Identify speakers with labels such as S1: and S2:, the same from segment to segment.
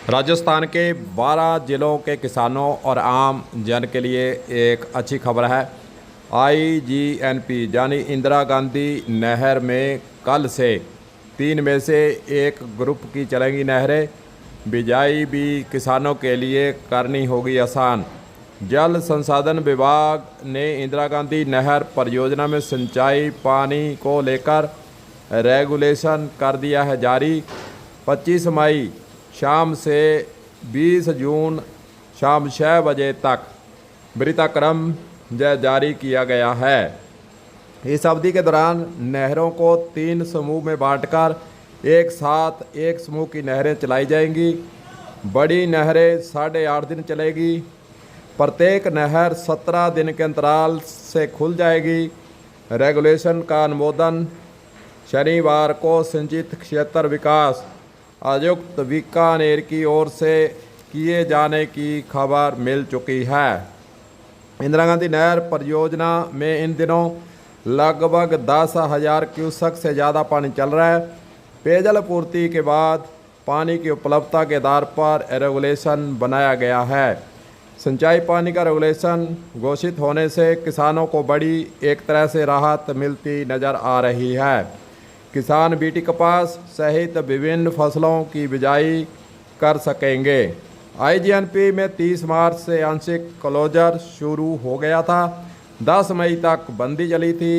S1: राजस्थान के 12 जिलों के किसानों और आम जन के लिए एक अच्छी खबर है। IGNP यानी इंदिरा गांधी नहर में कल से 3 में से एक ग्रुप की चलेंगी नहरें। बिजाई भी किसानों के लिए करनी होगी आसान। जल संसाधन विभाग ने इंदिरा गांधी नहर परियोजना में सिंचाई पानी को लेकर रेगुलेशन कर दिया है जारी। 25 मई शाम से 20 जून शाम 6 बजे तक वृत्ताक्रम जारी किया गया है। इस अवधि के दौरान नहरों को 3 समूह में बांटकर एक साथ एक समूह की नहरें चलाई जाएंगी। बड़ी नहरें 8.5 दिन चलेगी। प्रत्येक नहर 17 दिन के अंतराल से खुल जाएगी। रेगुलेशन का अनुमोदन शनिवार को सिंचित क्षेत्र विकास आयुक्त बीकानेर की ओर से किए जाने की खबर मिल चुकी है। इंदिरा गांधी नहर परियोजना में इन दिनों लगभग 10,000 क्यूसेक से ज़्यादा पानी चल रहा है। पेयजल पूर्ति के बाद पानी की उपलब्धता के आधार पर रेगुलेशन बनाया गया है। सिंचाई पानी का रेगुलेशन घोषित होने से किसानों को बड़ी एक तरह से राहत मिलती नज़र आ रही है। किसान बीटी कपास सहित विभिन्न फसलों की बिजाई कर सकेंगे। IGNP में 30 मार्च से आंशिक क्लोजर शुरू हो गया था। 10 मई तक बंदी चली थी।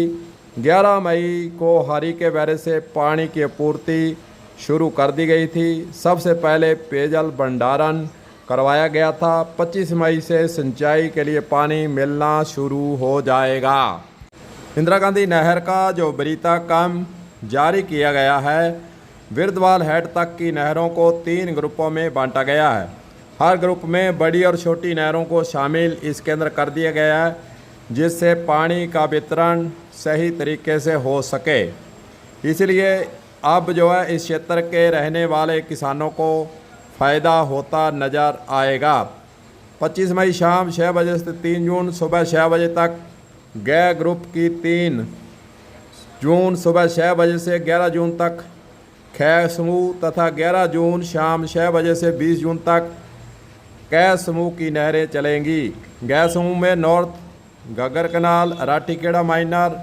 S1: 11 मई को हरिके बैरेज से पानी की आपूर्ति शुरू कर दी गई थी। सबसे पहले पेयजल भंडारण करवाया गया था। 25 मई से सिंचाई के लिए पानी मिलना शुरू हो जाएगा। इंदिरा गांधी नहर का जो वृत्ताक्रम जारी किया गया है, बिरदवाल हेड तक की नहरों को 3 ग्रुपों में बांटा गया है। हर ग्रुप में बड़ी और छोटी नहरों को शामिल इसके अंदर कर दिया गया है, जिससे पानी का वितरण सही तरीके से हो सके। इसलिए अब जो है इस क्षेत्र के रहने वाले किसानों को फ़ायदा होता नज़र आएगा। 25 मई शाम 6 बजे से 3 जून सुबह 6 बजे तक ग ग्रुप की 3 जून सुबह 6 बजे से 11 जून तक ख समूह तथा 11 जून शाम 6 बजे से 20 जून तक क समूह की नहरें चलेंगी। ग समूह में नॉर्थ घग्गर कनाल राठीखेड़ा माइनर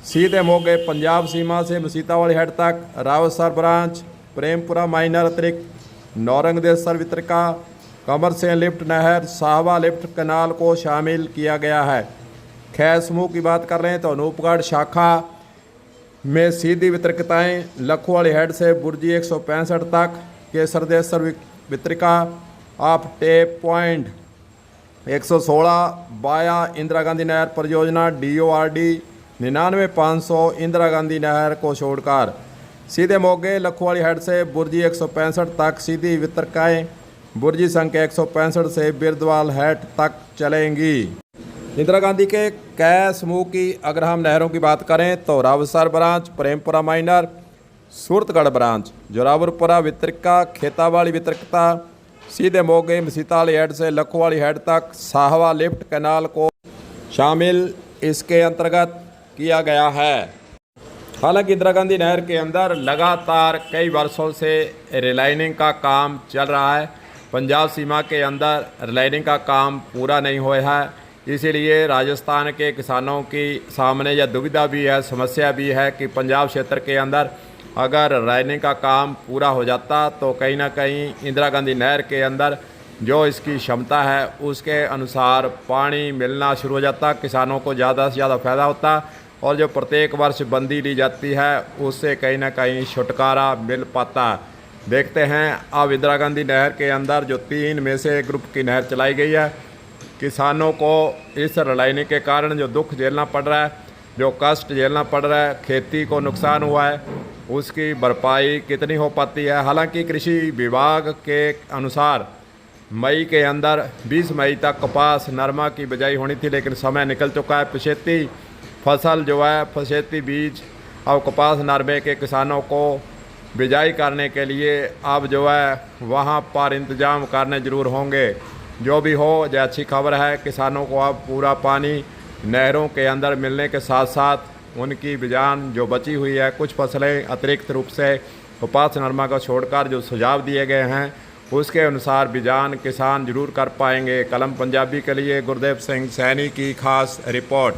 S1: सीधे मोगे पंजाब सीमा से मसीतावाली हेड तक रावतसर ब्रांच प्रेमपुरा माइनर अतिरिक्त नौरंगदेसर वितरिका कमरसेन लिफ्ट नहर साहवा लिफ्ट कनाल को शामिल किया गया है। ख समूह की बात कर रहे हैं तो अनूपगढ़ शाखा में सीधी वितरिकताएँ लखोवाली हेड से बुर्जी 165 तक केसरदेसर वितरिका ऑफ टेप पॉइंट 116 बाया इंदिरा गांधी नहर परियोजना DORD 99,500 इंदिरा गांधी नहर को छोड़कर सीधे मोगे लखोवाली हेड से बुर्जी 165 तक सीधी वितरकाएँ बुर्जी संख्या 165 से बिरदवाल हेड तक चलेंगी। इंदिरा गांधी के कै समूह की अगर हम नहरों की बात करें तो रावतसर ब्रांच प्रेमपुरा माइनर सूरतगढ़ ब्रांच जोरावरपुरा वितरिका खेतावाली वितरिकता सीधे मोगे मसीतावाली हेड से लखोवाली हेड तक साहवा लिफ्ट कैनाल को शामिल इसके अंतर्गत किया गया है। हालांकि इंदिरा गांधी नहर के अंदर लगातार कई वर्षों से रिलाइनिंग का काम चल रहा है। पंजाब सीमा के अंदर रिलाइनिंग का काम पूरा नहीं हुआ है, इसीलिए राजस्थान के किसानों की सामने यह दुविधा भी है, समस्या भी है कि पंजाब क्षेत्र के अंदर अगर रिलाइनिंग का काम पूरा हो जाता तो कहीं ना कहीं इंदिरा गांधी नहर के अंदर जो इसकी क्षमता है उसके अनुसार पानी मिलना शुरू हो जाता, किसानों को ज़्यादा से ज़्यादा फ़ायदा होता और जो प्रत्येक वर्ष बंदी ली जाती है उससे कहीं ना कहीं छुटकारा मिल पाता। देखते हैं अब इंदिरा गांधी नहर के अंदर जो 3 में से ग्रुप की नहर चलाई गई है, किसानों को इस रिलाइनिंग के कारण जो दुख झेलना पड़ रहा है, जो कष्ट झेलना पड़ रहा है, खेती को नुकसान हुआ है, उसकी भरपाई कितनी हो पाती है। हालांकि कृषि विभाग के अनुसार मई के अंदर 20 मई तक कपास नरमा की बिजाई होनी थी, लेकिन समय निकल चुका है। पछेती फसल जो है पछेती बीज अब कपास नरमे के किसानों को बिजाई करने के लिए अब जो है वहाँ पर इंतज़ाम करने ज़रूर होंगे। जो भी हो, जो अच्छी खबर है, किसानों को अब पूरा पानी नहरों के अंदर मिलने के साथ साथ उनकी बिजान जो बची हुई है, कुछ फसलें अतिरिक्त रूप से कपास नरमा को छोड़कर जो सुझाव दिए गए हैं उसके अनुसार बिजान किसान जरूर कर पाएंगे। कलम पंजाबी के लिए गुरदेव सिंह सैनी की खास रिपोर्ट।